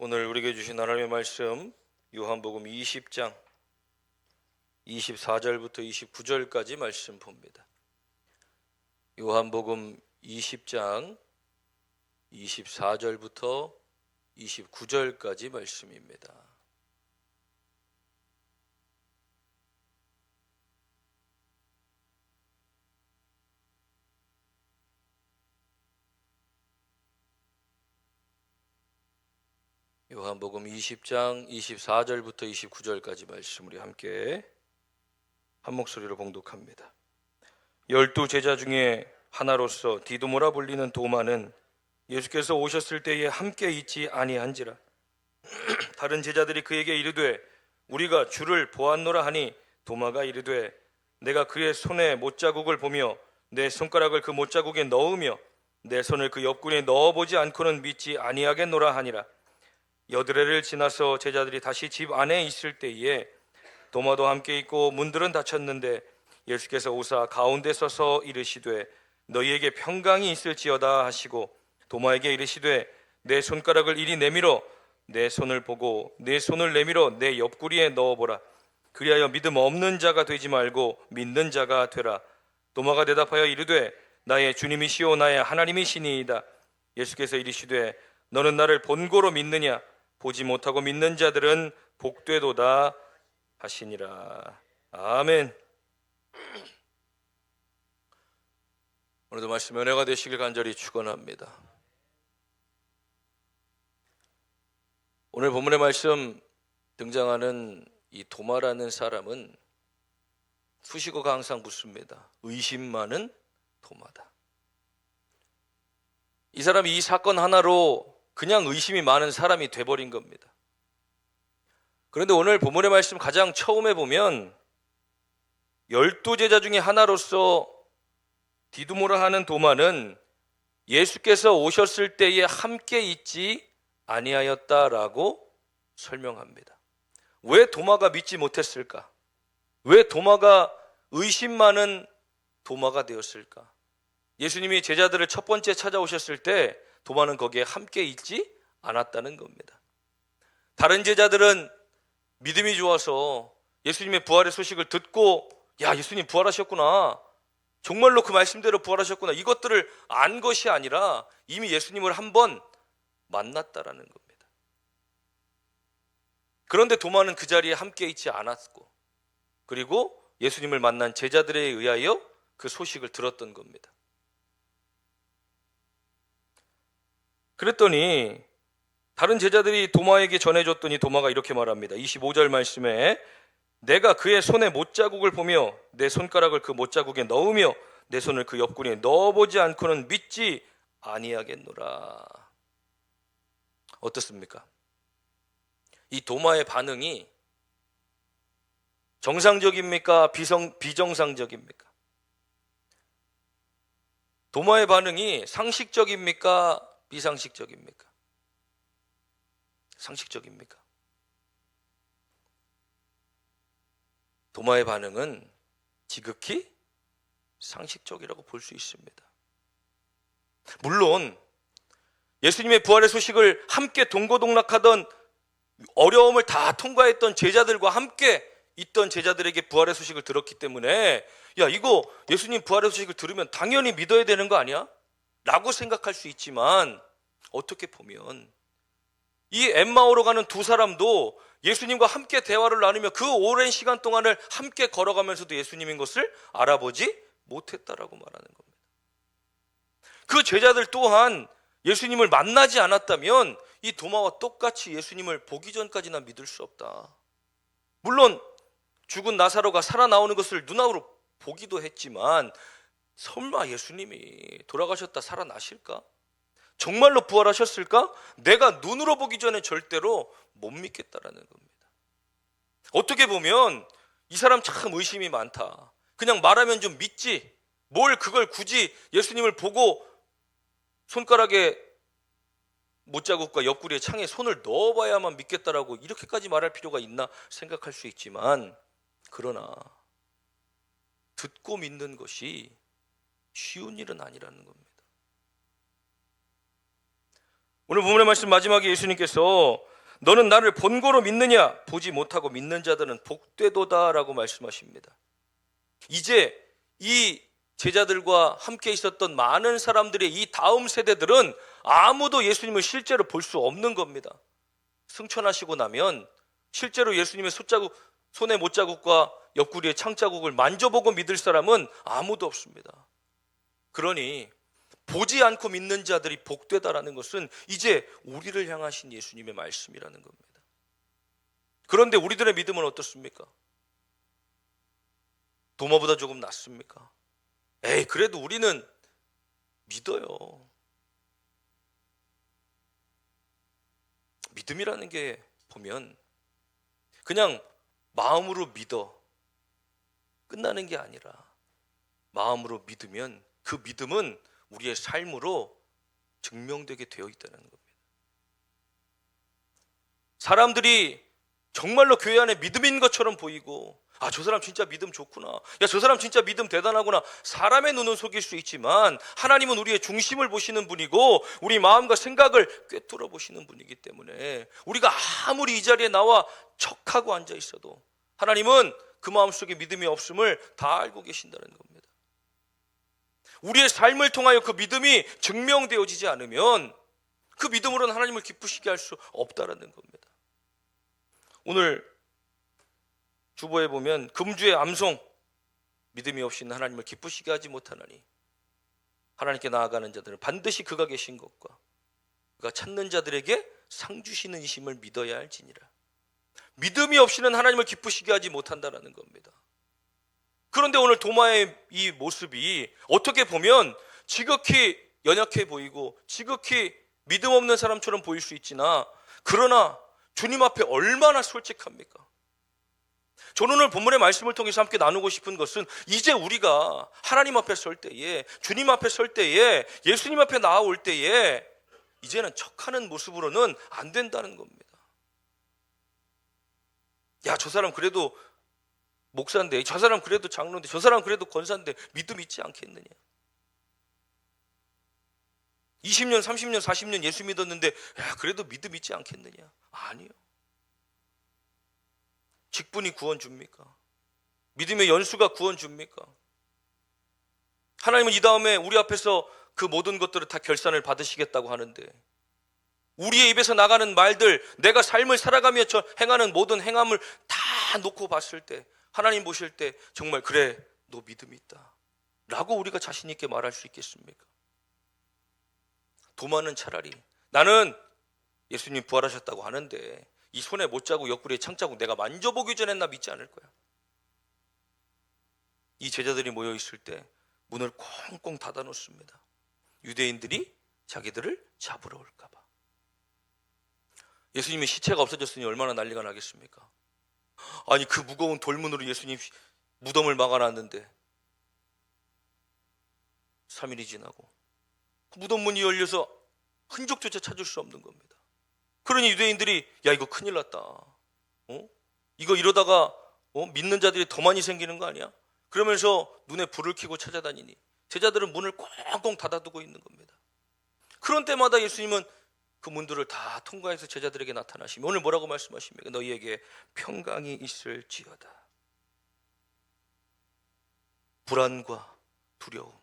오늘 우리에게 주신 하나님의 말씀 요한복음 20장 24절부터 29절까지 말씀 봅니다. 요한복음 20장 24절부터 29절까지 말씀입니다. 요한복음 20장 24절부터 29절까지 말씀 우리 함께 한 목소리로 봉독합니다. 12 제자 중에 하나로서 디두모라 불리는 도마는 예수께서 오셨을 때에 함께 있지 아니한지라. 다른 제자들이 그에게 이르되 우리가 주를 보았노라 하니 도마가 이르되 내가 그의 손에 못자국을 보며 내 손가락을 그 못자국에 넣으며 내 손을 그 옆구리에 넣어보지 않고는 믿지 아니하겠노라 하니라. 여드레를 지나서 제자들이 다시 집 안에 있을 때에 도마도 함께 있고 문들은 닫혔는데 예수께서 오사 가운데 서서 이르시되 너희에게 평강이 있을지어다 하시고 도마에게 이르시되 내 손가락을 이리 내밀어 내 손을 보고 내 손을 내밀어 내 옆구리에 넣어보라. 그리하여 믿음 없는 자가 되지 말고 믿는 자가 되라. 도마가 대답하여 이르되 나의 주님이시오 나의 하나님이시니이다. 예수께서 이르시되 너는 나를 본고로 믿느냐? 보지 못하고 믿는 자들은 복되도다 하시니라. 아멘. 오늘도 말씀 은혜가 되시길 간절히 축원합니다. 오늘 본문의 말씀 등장하는 이 도마라는 사람은 수식어가 항상 붙습니다. 의심 많은 도마다. 이 사람이 이 사건 하나로 그냥 의심이 많은 사람이 돼버린 겁니다. 그런데 오늘 본문의 말씀 가장 처음에 보면 12 제자 중에 하나로서 디두모라 하는 도마는 예수께서 오셨을 때에 함께 있지 아니하였다라고 설명합니다. 왜 도마가 믿지 못했을까? 왜 도마가 의심 많은 도마가 되었을까? 예수님이 제자들을 첫 번째 찾아오셨을 때 도마는 거기에 함께 있지 않았다는 겁니다. 다른 제자들은 믿음이 좋아서 예수님의 부활의 소식을 듣고 야, 예수님 부활하셨구나, 정말로 그 말씀대로 부활하셨구나, 이것들을 안 것이 아니라 이미 예수님을 한번 만났다라는 겁니다. 그런데 도마는 그 자리에 함께 있지 않았고, 그리고 예수님을 만난 제자들에 의하여 그 소식을 들었던 겁니다. 그랬더니 다른 제자들이 도마에게 전해줬더니 도마가 이렇게 말합니다. 25절 말씀에 내가 그의 손에 못자국을 보며 내 손가락을 그 못자국에 넣으며 내 손을 그 옆구리에 넣어보지 않고는 믿지 아니하겠노라. 어떻습니까? 이 도마의 반응이 정상적입니까? 비정상적입니까? 도마의 반응이 상식적입니까? 비상식적입니까? 상식적입니까? 도마의 반응은 지극히 상식적이라고 볼 수 있습니다. 물론 예수님의 부활의 소식을 함께 동고동락하던, 어려움을 다 통과했던 제자들과 함께 있던 제자들에게 부활의 소식을 들었기 때문에 야, 이거 예수님 부활의 소식을 들으면 당연히 믿어야 되는 거 아니야? 라고 생각할 수 있지만, 어떻게 보면 이 엠마오로 가는 두 사람도 예수님과 함께 대화를 나누며 그 오랜 시간 동안을 함께 걸어가면서도 예수님인 것을 알아보지 못했다라고 말하는 겁니다. 그 제자들 또한 예수님을 만나지 않았다면 이 도마와 똑같이 예수님을 보기 전까지나 믿을 수 없다. 물론 죽은 나사로가 살아나오는 것을 눈앞으로 보기도 했지만 설마 예수님이 돌아가셨다 살아나실까? 정말로 부활하셨을까? 내가 눈으로 보기 전에 절대로 못 믿겠다라는 겁니다. 어떻게 보면 이 사람 참 의심이 많다, 그냥 말하면 좀 믿지, 뭘 그걸 굳이 예수님을 보고 손가락에 못자국과 옆구리에 창에 손을 넣어봐야만 믿겠다라고 이렇게까지 말할 필요가 있나 생각할 수 있지만, 그러나 듣고 믿는 것이 쉬운 일은 아니라는 겁니다. 오늘 본문의 말씀 마지막에 예수님께서 너는 나를 본고로 믿느냐? 보지 못하고 믿는 자들은 복되도다라고 말씀하십니다. 이제 이 제자들과 함께 있었던 많은 사람들의 이 다음 세대들은 아무도 예수님을 실제로 볼 수 없는 겁니다. 승천하시고 나면 실제로 예수님의 손의 못자국과 옆구리의 창자국을 만져보고 믿을 사람은 아무도 없습니다. 그러니 보지 않고 믿는 자들이 복되다라는 것은 이제 우리를 향하신 예수님의 말씀이라는 겁니다. 그런데 우리들의 믿음은 어떻습니까? 도마보다 조금 낫습니까? 에이, 그래도 우리는 믿어요. 믿음이라는 게 보면 그냥 마음으로 믿어 끝나는 게 아니라 마음으로 믿으면 그 믿음은 우리의 삶으로 증명되게 되어 있다는 겁니다. 사람들이 정말로 교회 안에 믿음인 것처럼 보이고 저 사람 진짜 믿음 좋구나, 야, 저 사람 진짜 믿음 대단하구나, 사람의 눈은 속일 수 있지만 하나님은 우리의 중심을 보시는 분이고 우리 마음과 생각을 꿰뚫어 보시는 분이기 때문에 우리가 아무리 이 자리에 나와 척하고 앉아 있어도 하나님은 그 마음속에 믿음이 없음을 다 알고 계신다는 겁니다. 우리의 삶을 통하여 그 믿음이 증명되어지지 않으면 그 믿음으로는 하나님을 기쁘시게 할 수 없다라는 겁니다. 오늘 주보에 보면 금주의 암송, 믿음이 없이는 하나님을 기쁘시게 하지 못하나니 하나님께 나아가는 자들은 반드시 그가 계신 것과 그가 찾는 자들에게 상 주시는 이심을 믿어야 할지니라. 믿음이 없이는 하나님을 기쁘시게 하지 못한다라는 겁니다. 그런데 오늘 도마의 이 모습이 어떻게 보면 지극히 연약해 보이고 지극히 믿음 없는 사람처럼 보일 수 있지나 그러나 주님 앞에 얼마나 솔직합니까? 저는 오늘 본문의 말씀을 통해서 함께 나누고 싶은 것은 이제 우리가 하나님 앞에 설 때에, 주님 앞에 설 때에, 예수님 앞에 나아올 때에 이제는 척하는 모습으로는 안 된다는 겁니다. 야, 저 사람 그래도 목사인데, 저 사람 그래도 장로인데, 저 사람 그래도 권사인데 믿음 있지 않겠느냐? 20년, 30년, 40년 예수 믿었는데 야, 그래도 믿음 있지 않겠느냐? 아니요. 직분이 구원 줍니까? 믿음의 연수가 구원 줍니까? 하나님은 이 다음에 우리 앞에서 그 모든 것들을 다 결산을 받으시겠다고 하는데 우리의 입에서 나가는 말들, 내가 삶을 살아가며 행하는 모든 행함을 다 놓고 봤을 때 하나님 보실 때 정말 그래, 너 믿음이 있다 라고 우리가 자신 있게 말할 수 있겠습니까? 도마는 차라리 나는 예수님 부활하셨다고 하는데 이 손에 못자국 옆구리에 창자국 내가 만져보기 전에 나 믿지 않을 거야. 이 제자들이 모여 있을 때 문을 꽁꽁 닫아 놓습니다. 유대인들이 자기들을 잡으러 올까 봐. 예수님의 시체가 없어졌으니 얼마나 난리가 나겠습니까? 아니, 그 무거운 돌문으로 예수님 무덤을 막아놨는데 3일이 지나고 그 무덤 문이 열려서 흔적조차 찾을 수 없는 겁니다. 그러니 유대인들이 야, 이거 큰일 났다. 이거 이러다가 믿는 자들이 더 많이 생기는 거 아니야? 그러면서 눈에 불을 켜고 찾아다니니 제자들은 문을 꽁꽁 닫아두고 있는 겁니다. 그런 때마다 예수님은 그 문들을 다 통과해서 제자들에게 나타나시며 오늘 뭐라고 말씀하십니까? 너희에게 평강이 있을지어다. 불안과 두려움.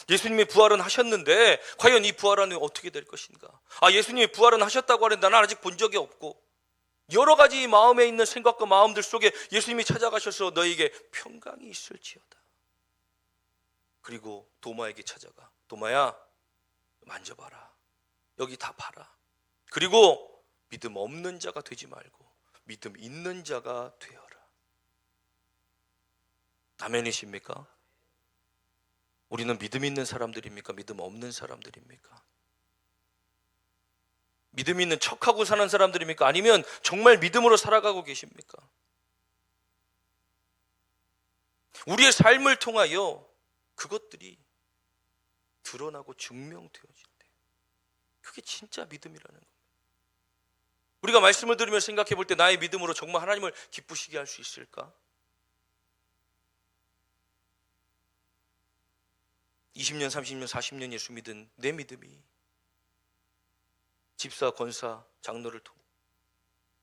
예수님의 부활은 하셨는데 과연 이 부활은 어떻게 될 것인가? 예수님이 부활은 하셨다고 하는데 나는 아직 본 적이 없고 여러 가지 마음에 있는 생각과 마음들 속에 예수님이 찾아가셔서 너희에게 평강이 있을지어다. 그리고 도마에게 찾아가 도마야, 만져봐라. 여기 다 봐라. 그리고 믿음 없는 자가 되지 말고 믿음 있는 자가 되어라. 아멘이십니까? 우리는 믿음 있는 사람들입니까? 믿음 없는 사람들입니까? 믿음 있는 척하고 사는 사람들입니까? 아니면 정말 믿음으로 살아가고 계십니까? 우리의 삶을 통하여 그것들이 드러나고 증명되어질 때 그게 진짜 믿음이라는 겁니다. 우리가 말씀을 들으며 생각해 볼 때 나의 믿음으로 정말 하나님을 기쁘시게 할 수 있을까? 20년, 30년, 40년 예수 믿은 내 믿음이 집사, 권사, 장로를 통해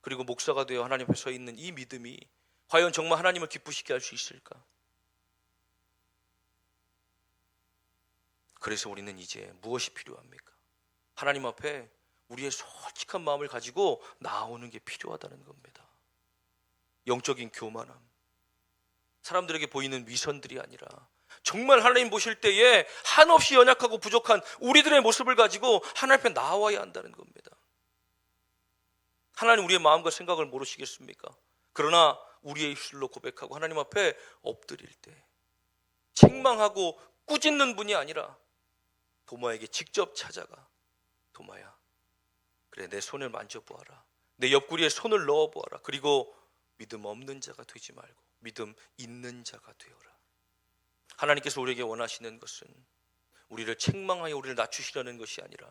그리고 목사가 되어 하나님 앞에 서 있는 이 믿음이 과연 정말 하나님을 기쁘시게 할 수 있을까? 그래서 우리는 이제 무엇이 필요합니까? 하나님 앞에 우리의 솔직한 마음을 가지고 나오는 게 필요하다는 겁니다. 영적인 교만함, 사람들에게 보이는 위선들이 아니라 정말 하나님 보실 때에 한없이 연약하고 부족한 우리들의 모습을 가지고 하나님 앞에 나와야 한다는 겁니다. 하나님 우리의 마음과 생각을 모르시겠습니까? 그러나 우리의 입술로 고백하고 하나님 앞에 엎드릴 때 책망하고 꾸짖는 분이 아니라 도마에게 직접 찾아가, 도마야, 그래 내 손을 만져보아라, 내 옆구리에 손을 넣어보아라. 그리고 믿음 없는 자가 되지 말고 믿음 있는 자가 되어라. 하나님께서 우리에게 원하시는 것은 우리를 책망하여 우리를 낮추시려는 것이 아니라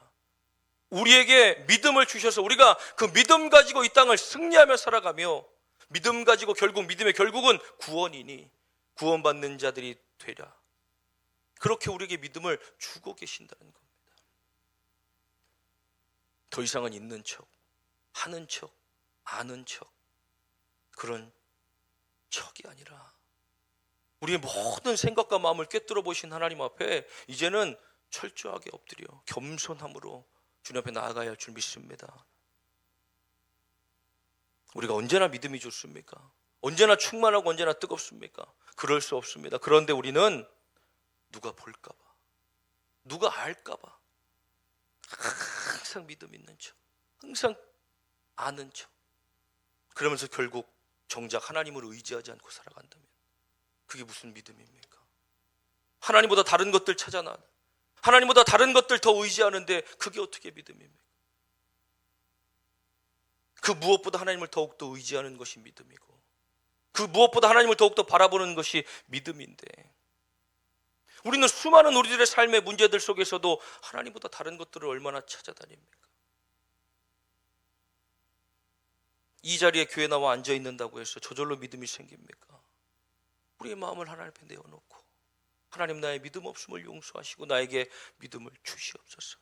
우리에게 믿음을 주셔서 우리가 그 믿음 가지고 이 땅을 승리하며 살아가며 믿음 가지고 결국 믿음의 결국은 구원이니 구원받는 자들이 되라. 그렇게 우리에게 믿음을 주고 계신다는 겁니다. 더 이상은 있는 척, 하는 척, 아는 척, 그런 척이 아니라 우리의 모든 생각과 마음을 꿰뚫어 보신 하나님 앞에 이제는 철저하게 엎드려 겸손함으로 주님 앞에 나아가야 할 줄 믿습니다. 우리가 언제나 믿음이 좋습니까? 언제나 충만하고 언제나 뜨겁습니까? 그럴 수 없습니다. 그런데 우리는 누가 볼까 봐, 누가 알까 봐 항상 믿음 있는 척, 항상 아는 척, 그러면서 결국 정작 하나님을 의지하지 않고 살아간다면 그게 무슨 믿음입니까? 하나님보다 다른 것들 찾아나, 하나님보다 다른 것들 더 의지하는데 그게 어떻게 믿음입니까? 그 무엇보다 하나님을 더욱더 의지하는 것이 믿음이고 그 무엇보다 하나님을 더욱더 바라보는 것이 믿음인데 우리는 수많은 우리들의 삶의 문제들 속에서도 하나님보다 다른 것들을 얼마나 찾아다닙니까? 이 자리에 교회 나와 앉아있는다고 해서 저절로 믿음이 생깁니까? 우리의 마음을 하나님 앞에 내어놓고 하나님 나의 믿음 없음을 용서하시고 나에게 믿음을 주시옵소서.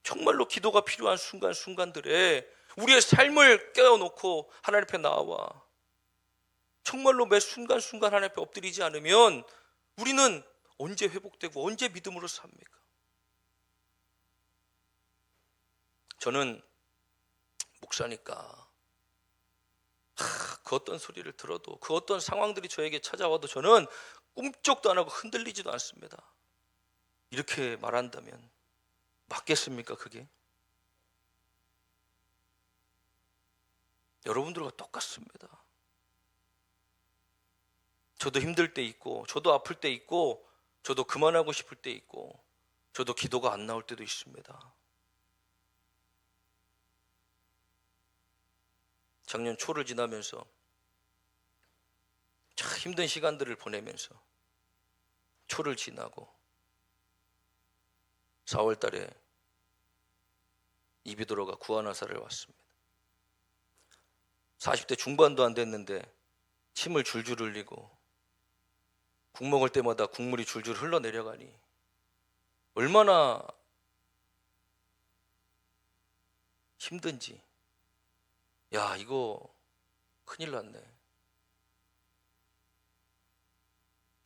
정말로 기도가 필요한 순간순간들에 우리의 삶을 깨워놓고 하나님 앞에 나와 정말로 매 순간순간 하나님 앞에 엎드리지 않으면 우리는 언제 회복되고 언제 믿음으로 삽니까? 저는 목사니까 그 어떤 소리를 들어도 그 어떤 상황들이 저에게 찾아와도 저는 꿈쩍도 안 하고 흔들리지도 않습니다. 이렇게 말한다면 맞겠습니까? 그게? 여러분들과 똑같습니다. 저도 힘들 때 있고 저도 아플 때 있고 저도 그만하고 싶을 때 있고 저도 기도가 안 나올 때도 있습니다. 작년 초를 지나면서 참 힘든 시간들을 보내면서 초를 지나고 4월 달에 이비도로가 구하나사를 왔습니다. 40대 중반도 안 됐는데 침을 줄줄 흘리고 국 먹을 때마다 국물이 줄줄 흘러내려가니 얼마나 힘든지. 야, 이거 큰일 났네.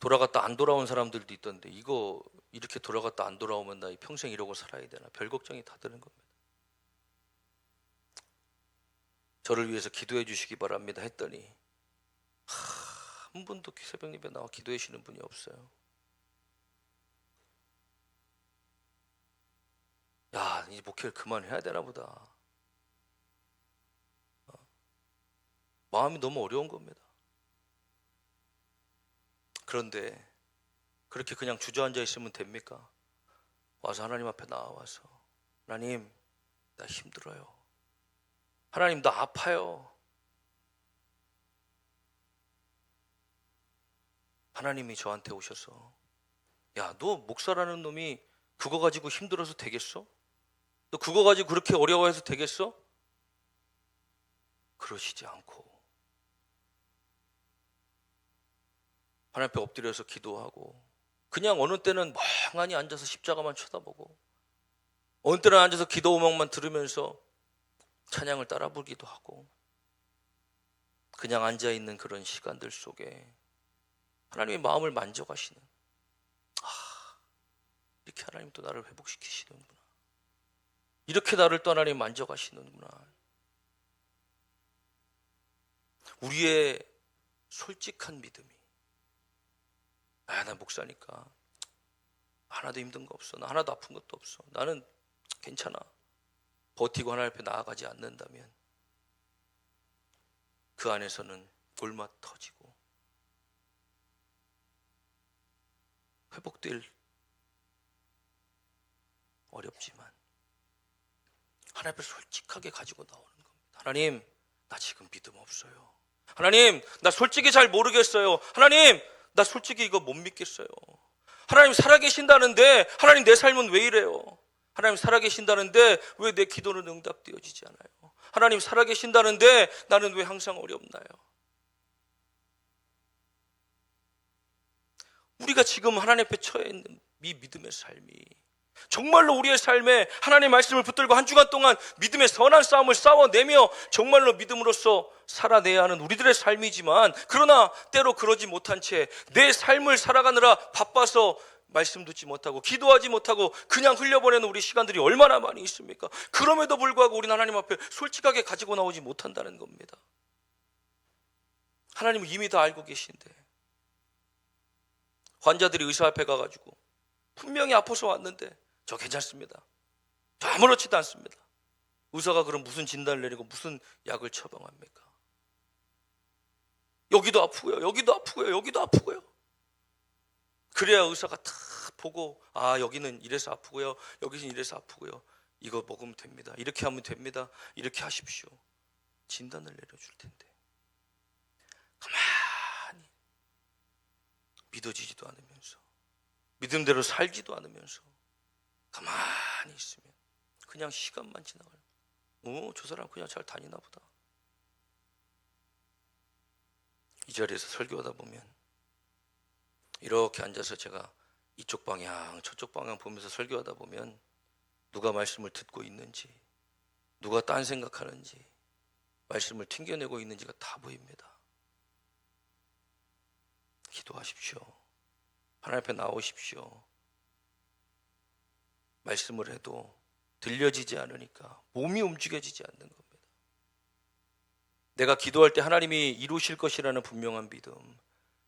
돌아갔다 안 돌아온 사람들도 있던데 이거 이렇게 돌아갔다 안 돌아오면 나 평생 이러고 살아야 되나, 별 걱정이 다 드는 겁니다. 저를 위해서 기도해 주시기 바랍니다 했더니 한 분도 새벽 예배 나와 기도해 주시는 분이 없어요. 야, 이제 목회를 그만해야 되나 보다. 마음이 너무 어려운 겁니다. 그런데 그렇게 그냥 주저앉아 있으면 됩니까? 와서 하나님 앞에 나와서 하나님, 나 힘들어요. 하나님, 나 아파요. 하나님이 저한테 오셔서 야, 너 목사라는 놈이 그거 가지고 힘들어서 되겠어? 너 그거 가지고 그렇게 어려워해서 되겠어? 그러시지 않고 하나님 앞에 엎드려서 기도하고 그냥 어느 때는 멍하니 앉아서 십자가만 쳐다보고 어느 때는 앉아서 기도 음악만 들으면서 찬양을 따라 부르기도 하고, 그냥 앉아있는 그런 시간들 속에 하나님의 마음을 만져가시는, 이렇게 하나님 또 나를 회복시키시는구나, 이렇게 나를 또 하나님 만져가시는구나. 우리의 솔직한 믿음이, 나 목사니까 하나도 힘든 거 없어, 나 하나도 아픈 것도 없어, 나는 괜찮아, 버티고 하나님 앞에 나아가지 않는다면 그 안에서는 골마 터지고 회복될 어렵지만 하나님 앞에 솔직하게 가지고 나오는 겁니다. 하나님, 나 지금 믿음 없어요. 하나님, 나 솔직히 잘 모르겠어요. 하나님, 나 솔직히 이거 못 믿겠어요. 하나님 살아계신다는데 하나님 내 삶은 왜 이래요? 하나님 살아계신다는데 왜 내 기도는 응답되어지지 않아요? 하나님 살아계신다는데 나는 왜 항상 어렵나요? 우리가 지금 하나님 앞에 처해 있는 이 믿음의 삶이 정말로 우리의 삶에 하나님의 말씀을 붙들고 한 주간 동안 믿음의 선한 싸움을 싸워내며 정말로 믿음으로써 살아내야 하는 우리들의 삶이지만, 그러나 때로 그러지 못한 채 내 삶을 살아가느라 바빠서 말씀 듣지 못하고 기도하지 못하고 그냥 흘려보내는 우리 시간들이 얼마나 많이 있습니까? 그럼에도 불구하고 우리는 하나님 앞에 솔직하게 가지고 나오지 못한다는 겁니다. 하나님은 이미 다 알고 계신데, 환자들이 의사 앞에 가가지고 분명히 아파서 왔는데 저 괜찮습니다, 저 아무렇지도 않습니다. 의사가 그럼 무슨 진단을 내리고 무슨 약을 처방합니까? 여기도 아프고요, 여기도 아프고요, 여기도 아프고요. 그래야 의사가 다 보고, 여기는 이래서 아프고요, 여기는 이래서 아프고요, 이거 먹으면 됩니다, 이렇게 하면 됩니다, 이렇게 하십시오, 진단을 내려줄 텐데 가만히 믿어지지도 않으면서 믿음대로 살지도 않으면서 가만히 있으면 그냥 시간만 지나가요. 저 사람 그냥 잘 다니나 보다. 이 자리에서 설교하다 보면 이렇게 앉아서 제가 이쪽 방향 저쪽 방향 보면서 설교하다 보면 누가 말씀을 듣고 있는지, 누가 딴 생각하는지, 말씀을 튕겨내고 있는지가 다 보입니다. 기도하십시오. 하나님 앞에 나오십시오. 말씀을 해도 들려지지 않으니까 몸이 움직여지지 않는 겁니다. 내가 기도할 때 하나님이 이루실 것이라는 분명한 믿음,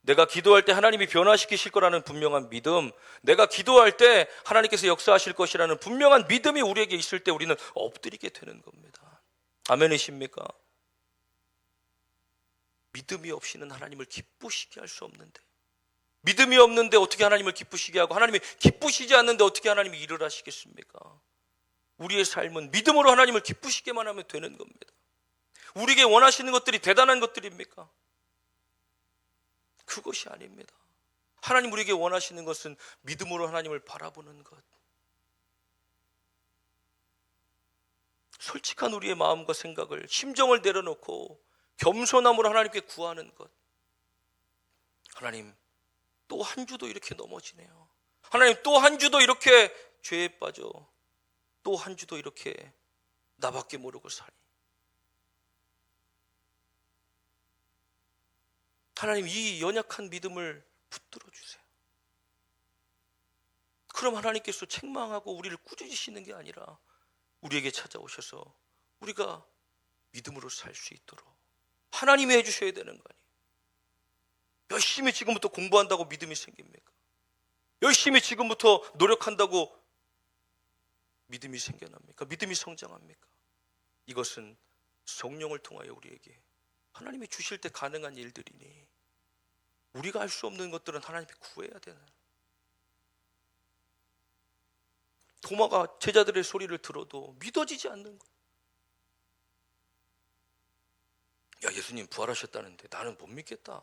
내가 기도할 때 하나님이 변화시키실 거라는 분명한 믿음, 내가 기도할 때 하나님께서 역사하실 것이라는 분명한 믿음이 우리에게 있을 때 우리는 엎드리게 되는 겁니다. 아멘이십니까? 믿음이 없이는 하나님을 기쁘시게 할 수 없는데, 믿음이 없는데 어떻게 하나님을 기쁘시게 하고, 하나님이 기쁘시지 않는데 어떻게 하나님이 일을 하시겠습니까? 우리의 삶은 믿음으로 하나님을 기쁘시게만 하면 되는 겁니다. 우리에게 원하시는 것들이 대단한 것들입니까? 그것이 아닙니다. 하나님 우리에게 원하시는 것은 믿음으로 하나님을 바라보는 것, 솔직한 우리의 마음과 생각을, 심정을 내려놓고 겸손함으로 하나님께 구하는 것. 하나님, 또 한 주도 이렇게 넘어지네요. 하나님, 또 한 주도 이렇게 죄에 빠져, 또 한 주도 이렇게 나밖에 모르고 사니, 하나님 이 연약한 믿음을 붙들어 주세요. 그럼 하나님께서 책망하고 우리를 꾸짖으시는 게 아니라 우리에게 찾아오셔서 우리가 믿음으로 살 수 있도록 하나님이 해주셔야 되는 거 아니에요. 열심히 지금부터 공부한다고 믿음이 생깁니까? 열심히 지금부터 노력한다고 믿음이 생겨납니까? 믿음이 성장합니까? 이것은 성령을 통하여 우리에게 하나님이 주실 때 가능한 일들이니 우리가 할 수 없는 것들은 하나님께 구해야 되는. 도마가 제자들의 소리를 들어도 믿어지지 않는 것. 야, 예수님 부활하셨다는데 나는 못 믿겠다.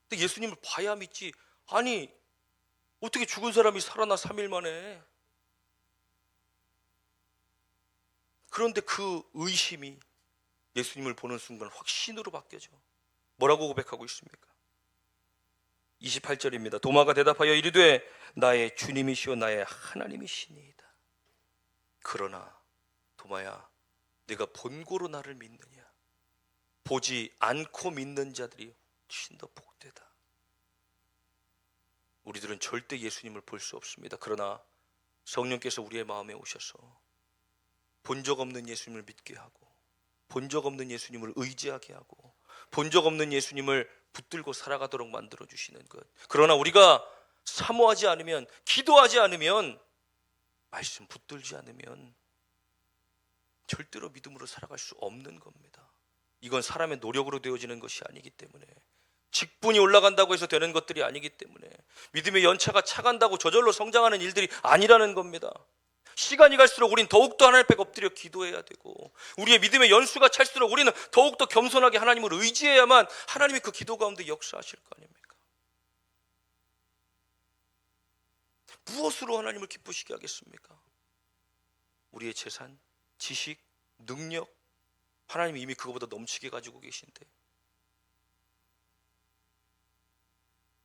근데 예수님을 봐야 믿지. 아니, 어떻게 죽은 사람이 살아나 3일 만에. 그런데 그 의심이 예수님을 보는 순간 확신으로 바뀌어져. 뭐라고 고백하고 있습니까? 28절입니다. 도마가 대답하여 이르되 나의 주님이시오 나의 하나님이시니이다. 그러나 도마야, 네가 본고로 나를 믿느냐? 보지 않고 믿는 자들이 훨씬 더 복되다. 우리들은 절대 예수님을 볼 수 없습니다. 그러나 성령께서 우리의 마음에 오셔서 본 적 없는 예수님을 믿게 하고, 본 적 없는 예수님을 의지하게 하고, 본 적 없는 예수님을 붙들고 살아가도록 만들어 주시는 것. 그러나 우리가 사모하지 않으면, 기도하지 않으면, 말씀 붙들지 않으면 절대로 믿음으로 살아갈 수 없는 겁니다. 이건 사람의 노력으로 되어지는 것이 아니기 때문에, 직분이 올라간다고 해서 되는 것들이 아니기 때문에, 믿음의 연차가 차간다고 저절로 성장하는 일들이 아니라는 겁니다. 시간이 갈수록 우린 더욱더 하나님 앞에 엎드려 기도해야 되고, 우리의 믿음의 연수가 찰수록 우리는 더욱더 겸손하게 하나님을 의지해야만 하나님이 그 기도 가운데 역사하실 거 아닙니까? 무엇으로 하나님을 기쁘시게 하겠습니까? 우리의 재산, 지식, 능력, 하나님이 이미 그거보다 넘치게 가지고 계신데,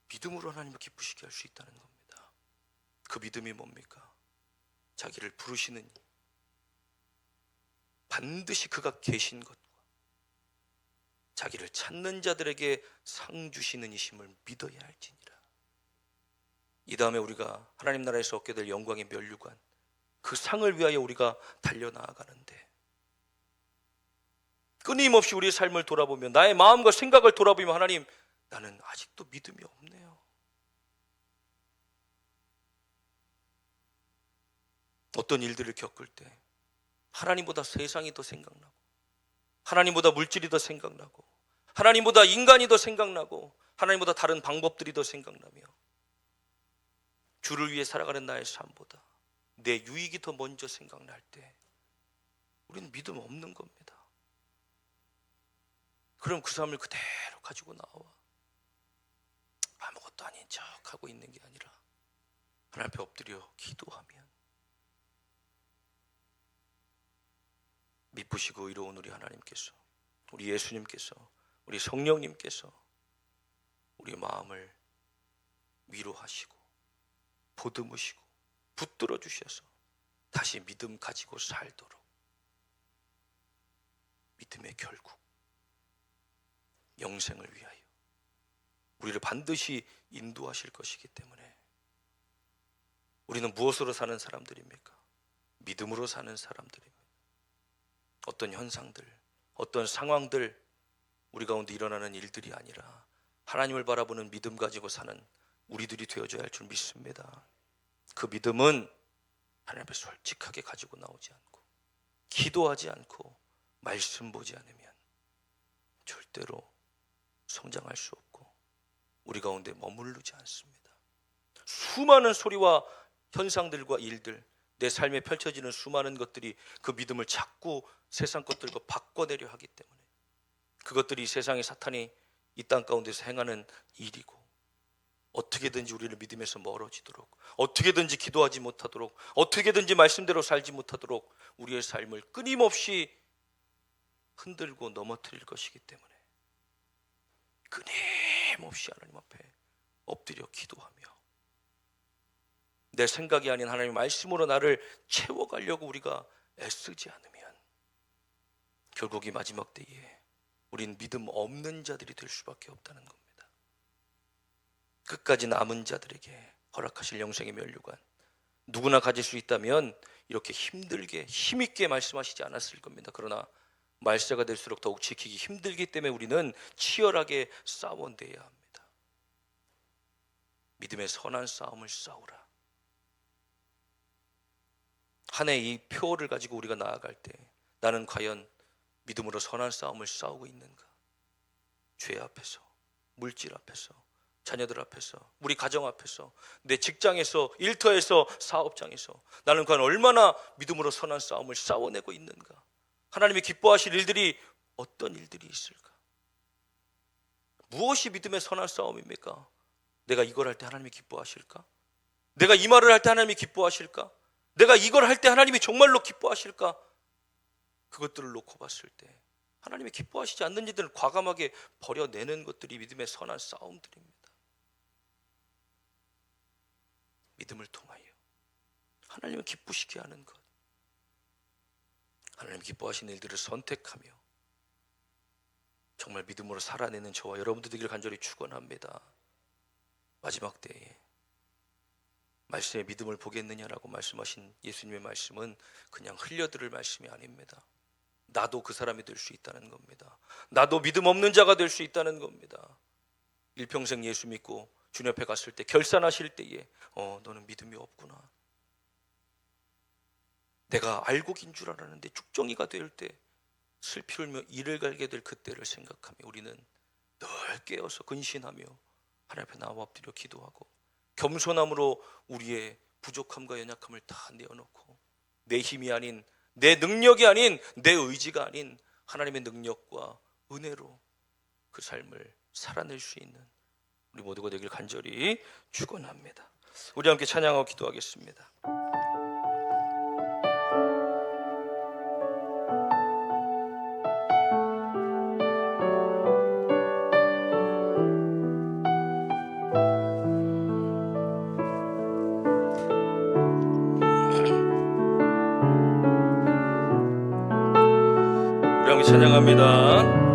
믿음으로 하나님을 기쁘시게 할 수 있다는 겁니다. 그 믿음이 뭡니까? 자기를 부르시는, 반드시 그가 계신 것과 자기를 찾는 자들에게 상 주시는 이심을 믿어야 할지니라. 이 다음에 우리가 하나님 나라에서 얻게 될 영광의 면류관, 그 상을 위하여 우리가 달려나아가는데, 끊임없이 우리의 삶을 돌아보며, 나의 마음과 생각을 돌아보며, 하나님, 나는 아직도 믿음이 없네요. 어떤 일들을 겪을 때 하나님보다 세상이 더 생각나고, 하나님보다 물질이 더 생각나고, 하나님보다 인간이 더 생각나고, 하나님보다 다른 방법들이 더 생각나며, 주를 위해 살아가는 나의 삶보다 내 유익이 더 먼저 생각날 때 우리는 믿음 없는 겁니다. 그럼 그 삶을 그대로 가지고 나와 아무것도 아닌 척 하고 있는 게 아니라 하나님 앞에 엎드려 기도하면, 미쁘시고 의로운 우리 하나님께서, 우리 예수님께서, 우리 성령님께서 우리 마음을 위로하시고 보듬으시고 붙들어 주셔서 다시 믿음 가지고 살도록, 믿음의 결국 영생을 위하여 우리를 반드시 인도하실 것이기 때문에, 우리는 무엇으로 사는 사람들입니까? 믿음으로 사는 사람들입니다. 어떤 현상들, 어떤 상황들, 우리 가운데 일어나는 일들이 아니라 하나님을 바라보는 믿음 가지고 사는 우리들이 되어줘야 할 줄 믿습니다. 그 믿음은 하나님 앞에 솔직하게 가지고 나오지 않고, 기도하지 않고, 말씀 보지 않으면 절대로 성장할 수 없고 우리 가운데 머무르지 않습니다. 수많은 소리와 현상들과 일들, 내 삶에 펼쳐지는 수많은 것들이 그 믿음을 자꾸 세상 것들과 바꿔내려 하기 때문에, 그것들이 세상의 사탄이 이 땅 가운데서 행하는 일이고, 어떻게든지 우리를 믿음에서 멀어지도록, 어떻게든지 기도하지 못하도록, 어떻게든지 말씀대로 살지 못하도록 우리의 삶을 끊임없이 흔들고 넘어뜨릴 것이기 때문에 끊임없이 하나님 앞에 엎드려 기도하며, 내 생각이 아닌 하나님의 말씀으로 나를 채워가려고 우리가 애쓰지 않으면 결국 이 마지막 때에 우린 믿음 없는 자들이 될 수밖에 없다는 겁니다. 끝까지 남은 자들에게 허락하실 영생의 면류관, 누구나 가질 수 있다면 이렇게 힘들게 힘있게 말씀하시지 않았을 겁니다. 그러나 말세가 될수록 더욱 지키기 힘들기 때문에 우리는 치열하게 싸워내야 합니다. 믿음의 선한 싸움을 싸우라. 한 해 이 표를 가지고 우리가 나아갈 때 나는 과연 믿음으로 선한 싸움을 싸우고 있는가? 죄 앞에서, 물질 앞에서, 자녀들 앞에서, 우리 가정 앞에서, 내 직장에서, 일터에서, 사업장에서 나는 과연 얼마나 믿음으로 선한 싸움을 싸워내고 있는가? 하나님이 기뻐하실 일들이 어떤 일들이 있을까? 무엇이 믿음의 선한 싸움입니까? 내가 이걸 할 때 하나님이 기뻐하실까? 내가 이 말을 할 때 하나님이 기뻐하실까? 내가 이걸 할 때 하나님이 정말로 기뻐하실까? 그것들을 놓고 봤을 때 하나님이 기뻐하시지 않는 일들을 과감하게 버려내는 것들이 믿음의 선한 싸움들입니다. 믿음을 통하여 하나님을 기쁘시게 하는 것, 하나님 기뻐하시는 일들을 선택하며 정말 믿음으로 살아내는 저와 여러분들 되기를 간절히 축원합니다. 마지막 때에 말씀에 믿음을 보겠느냐라고 말씀하신 예수님의 말씀은 그냥 흘려들을 말씀이 아닙니다. 나도 그 사람이 될 수 있다는 겁니다. 나도 믿음 없는 자가 될 수 있다는 겁니다. 일평생 예수 믿고 주님 앞에 갔을 때 결산하실 때에 너는 믿음이 없구나. 내가 알고 긴 줄 알았는데 죽정이가 될 때 슬피 울며 이를 갈게 될 그때를 생각하며 우리는 늘 깨어서 근신하며 하나님 앞에 나와 엎드려 기도하고 겸손함으로 우리의 부족함과 연약함을 다 내어놓고 내 힘이 아닌, 내 능력이 아닌, 내 의지가 아닌 하나님의 능력과 은혜로 그 삶을 살아낼 수 있는 우리 모두가 되길 간절히 축원합니다. 우리 함께 찬양하고 기도하겠습니다. 우리 함께 찬양합니다.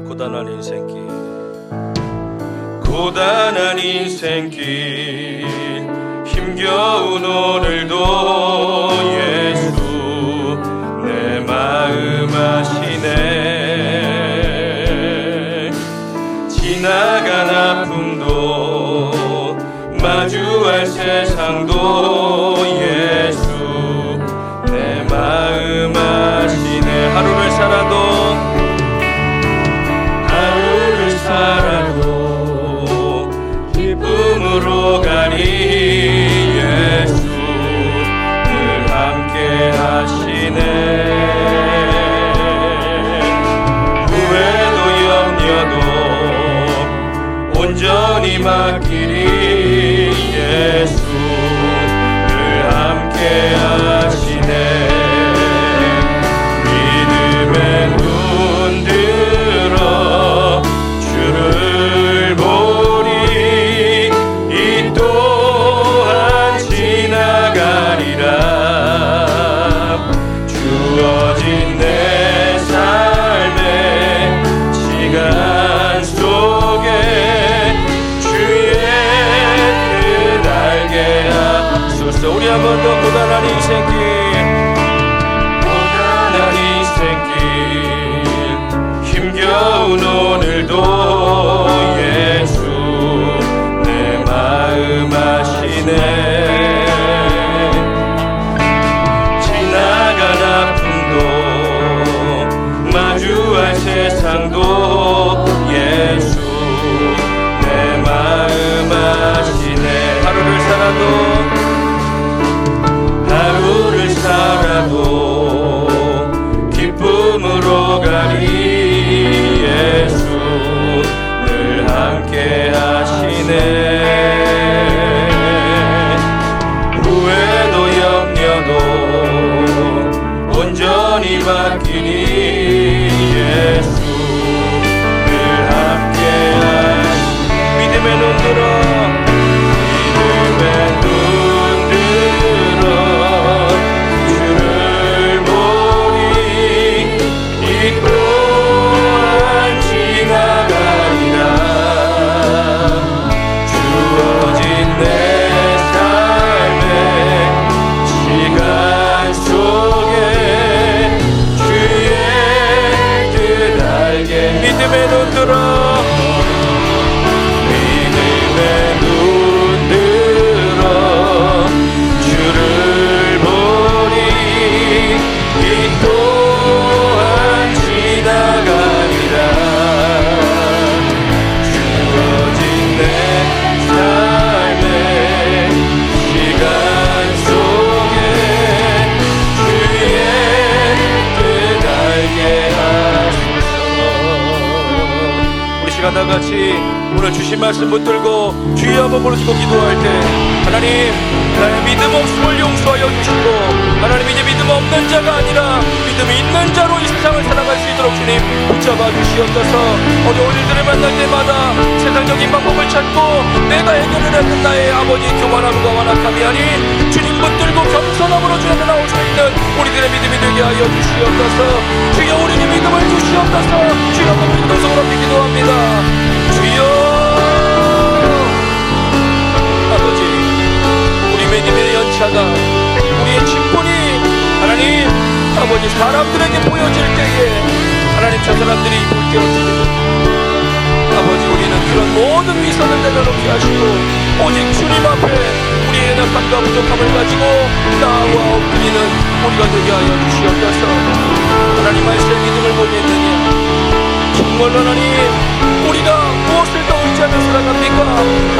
고단한 인생길, 고단한 인생길, 힘겨운 오늘도 예수 내 마음 아시네. 지나간 아픔도 마주할 세상도 예수 내 마음 아시네. 하루를 살아도 기쁨으로 가니 예수 늘 함께 하시네. 후회도 염려도 온전히 맡기리 예수 늘 함께 하시네. 믿음의 눈 들어 주를 보리. 이 또한 지나가리라. 주어진 내 삶의 시간 속에 주의 뜻 알게 하소서. 우리 한 번 더 고단한 인생길, 고단한 인생길, 힘겨운 오늘도 예수 내 마음 아시네. 지나간 아픔도 마주할 세상도 예수 내 마음 아시네. 하루를 살아도 기쁨으로 가리 예수 늘 함께 하시네. 후회도 염려도 온전히 맡기니 예수 늘 함께 하시네. 믿음의 눈 들어, 믿음의 눈 들어 주를 보리. 이 또한 지나가리라. 주어진 내 삶의 시간 속에 주의 뜻 알게. 믿음의 눈 들어, 믿음의 눈 들어 주를 보리. 이 또한 지나가리라. 주어진 내 삶의 시간 속에 주의 뜻 알게 하소서. 우리 시간 다 같이 오늘 주신 말씀 붙들고 주여 한번 부르시고 기도할 때 하나님, 나의 믿음 없음을 용서하여 주시고 하나님 이제 믿음 없는 자가 아니라 믿음이 있는 자로 이 세상을 살아갈 수 있도록 주님 붙잡아 주시옵소서. 어려운 일들을 만날 때마다 세상 세상적인 방법을 찾고 내가 해결을 하는 나의 아버지 교만함과 완악함이 아닌 주님 붙들고 겸손함으로 주님께 나올 수 있는 우리들의 믿음이 되게 하여 주시옵소서. 주여 우리의 믿음을 주시옵소서. 주여 우리 동성으로 기도합니다. 주여 아버지, 우리 믿음의 연차가 우리의 직분이 하나님 아버지 사람들에게 보여질 때에 하나님 저 사람들이 볼 때 어떻게 됩니까? 아버지, 우리는 그런 모든 위선을 내려놓게 하시고 오직 주님 앞에 우리의 연약함과 부족함을 가지고 나와 엎드리는 우리가 되게 하여 주시옵소서. 하나님 말씀 믿음을 보냈느냐? 정말로 하나님 우리가 무엇을 더 의지하며 살아갑니까?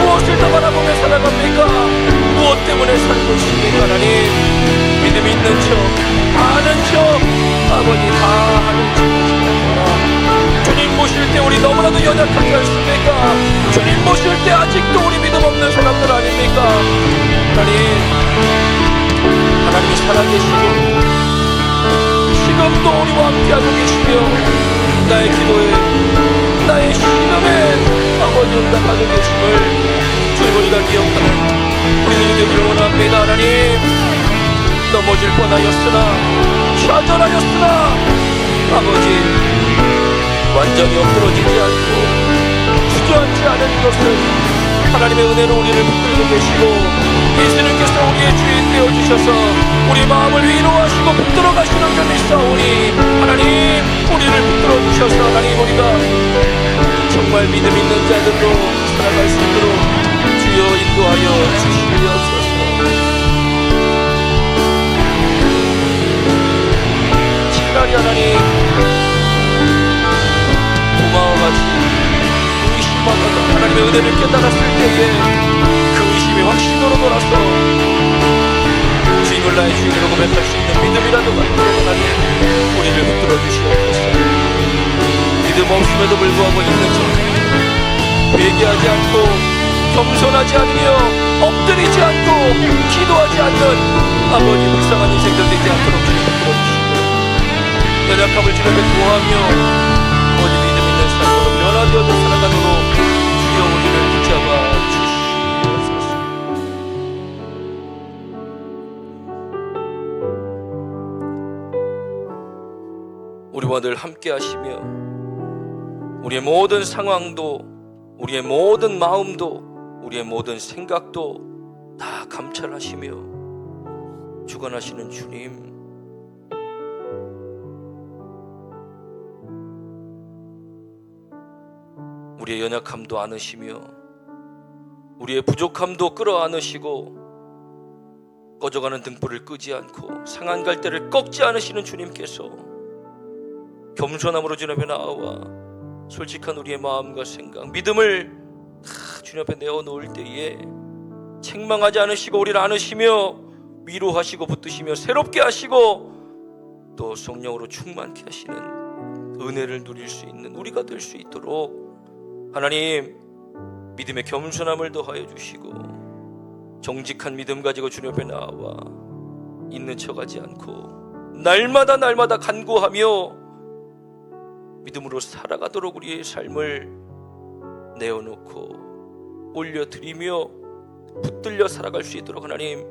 무엇을 더 바라보며 살아갑니까? 무엇 때문에 살고 있습니까? 하나님 믿음이 있는 척 아는 척 아버지 다 하는 척 주님 보실 때 우리 너무나도 연약하지 않습니까? 주님 보실 때 아직도 우리 믿음 없는 사람들 아닙니까? 하나님이 살아계시고 지금도 우리와 함께하고 계시며 나의 기도에 나의 신음에 아버지 응답하고 계심을 주님 우리가 기억하는 우리들이 되기를 원합니다. 하나님, 넘어질 뻔하였으나 좌절하였으나 아버지 완전히 엎드러지지 않고 주저앉지 않은 것은 하나님의 은혜로 우리를 붙들고 계시고 예수님께서 우리의 주인 되어주셔서 우리 마음을 위로하시고 붙들어 가시는 점이 있사오니 하나님 우리를 붙들어 주셔서 하나님 우리가 정말 믿음 있는 자들로 살아갈 수 있도록 주여 인도하여 주시옵소서. 차라리 하나님 부마와 같이 의심하다가 하나님의 은혜를 깨달았을 때에 그 의심이 확신으로 돌아서 주님을 나의 주인으로 고백할 수 있는 믿음이라도 갖도록 하나님 우리를 붙들어 주시옵소서. 믿음 없음에도 불구하고 있는 척 회개하지 않고 겸손하지 않으며 엎드리지 않고 기도하지 않는 아버지 불쌍한 인생들 되지 않도록 주님 붙들어 주시고 연약함을 주님께 구하며 아버지 믿음 있는 삶으로 변화되어져 살아가도록 주여 우리를 붙잡아 주시옵소서. 우리와 늘 함께 하시며 우리의 모든 상황도 우리의 모든 마음도 우리의 모든 생각도 다 감찰하시며 주관하시는 주님, 우리의 연약함도 안으시며 우리의 부족함도 끌어안으시고 꺼져가는 등불을 끄지 않고 상한 갈대를 꺾지 않으시는 주님께서 겸손함으로 주님 앞에 나와 솔직한 우리의 마음과 생각, 믿음을 다 주님 앞에 내어놓을 때에 책망하지 않으시고 우리를 안으시며 위로하시고 붙드시며 새롭게 하시고 또 성령으로 충만케 하시는 은혜를 누릴 수 있는 우리가 될 수 있도록 하나님 믿음의 겸손함을 더하여 주시고 정직한 믿음 가지고 주님 앞에 나와 있는 척하지 않고 날마다 간구하며 믿음으로 살아가도록 우리의 삶을 내어놓고 올려드리며 붙들려 살아갈 수 있도록 하나님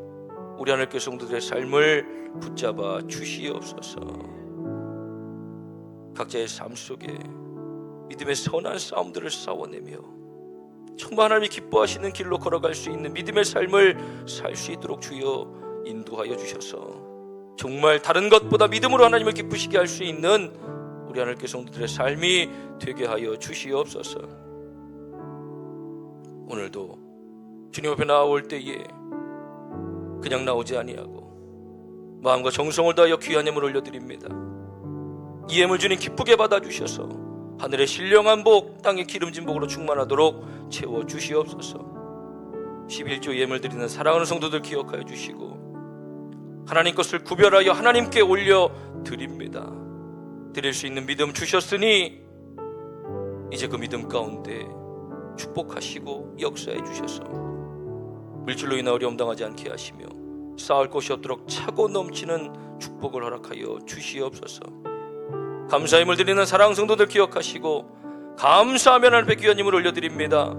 우리 하나님께 성도들의 삶을 붙잡아 주시옵소서. 각자의 삶 속에 믿음의 선한 싸움들을 싸워내며 정말 하나님이 기뻐하시는 길로 걸어갈 수 있는 믿음의 삶을 살 수 있도록 주여 인도하여 주셔서 정말 다른 것보다 믿음으로 하나님을 기쁘시게 할 수 있는 우리 하나님께 성도들의 삶이 되게 하여 주시옵소서. 오늘도 주님 앞에 나올 때에 그냥 나오지 아니하고 마음과 정성을 다하여 귀한 예물 올려드립니다. 이 예물 주님 기쁘게 받아주셔서 하늘의 신령한 복, 땅의 기름진 복으로 충만하도록 채워주시옵소서. 11조 예물 드리는 사랑하는 성도들 기억하여 주시고 하나님 것을 구별하여 하나님께 올려드립니다. 드릴 수 있는 믿음 주셨으니 이제 그 믿음 가운데 축복하시고 역사해 주셔서 물질로 인한 어려움 당하지 않게 하시며 쌓을 곳이 없도록 차고 넘치는 축복을 허락하여 주시옵소서. 감사의 물 드리는 사랑하는 성도들 기억하시고 감사하며 하나님 앞에 귀한 힘을 올려드립니다.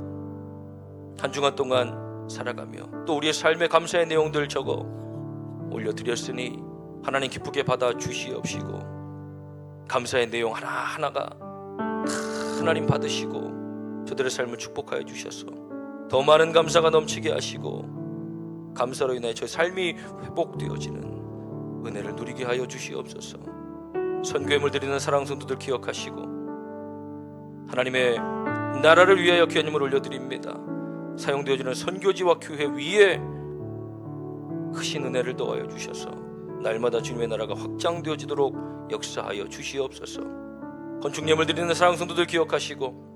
한 주간 동안 살아가며 또 우리의 삶의 감사의 내용들 적어 올려드렸으니 하나님 기쁘게 받아 주시옵시고, 감사의 내용 하나하나가 하나님 받으시고 저들의 삶을 축복하여 주셔서 더 많은 감사가 넘치게 하시고, 감사로 인해 저의 삶이 회복되어지는 은혜를 누리게 하여 주시옵소서. 선교회물 드리는 사랑 성도들 기억하시고 하나님의 나라를 위하여 귀한 힘을 올려드립니다. 사용되어지는 선교지와 교회 위에 크신 은혜를 더하여 주셔서 날마다 주님의 나라가 확장되어지도록 역사하여 주시옵소서. 건축 예물 드리는 사랑 성도들 기억하시고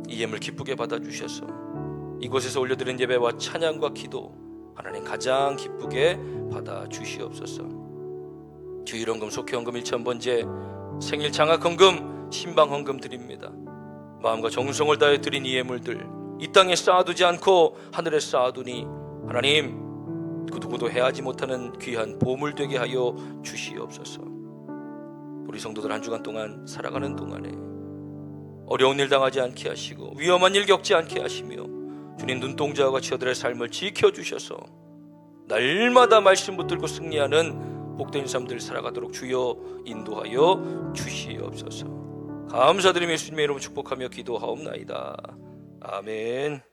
이 예물 기쁘게 받아주셔서 이곳에서 올려드린 예배와 찬양과 기도 하나님 가장 기쁘게 받아주시옵소서. 주일헌금, 속회헌금, 일천번제, 생일 장학헌금, 신방헌금 드립니다. 마음과 정성을 다해 드린 이 예물들 이 땅에 쌓아두지 않고 하늘에 쌓아두니 하나님 그 누구도 해하지 못하는 귀한 보물 되게 하여 주시옵소서. 우리 성도들 한 주간 동안 살아가는 동안에 어려운 일 당하지 않게 하시고 위험한 일 겪지 않게 하시며 주님 눈동자와 같이 저들의 삶을 지켜주셔서 날마다 말씀 붙들고 승리하는 복된 삶들 살아가도록 주여 인도하여 주시옵소서. 감사드리며 예수님의 이름으로 축복하며 기도하옵나이다. 아멘.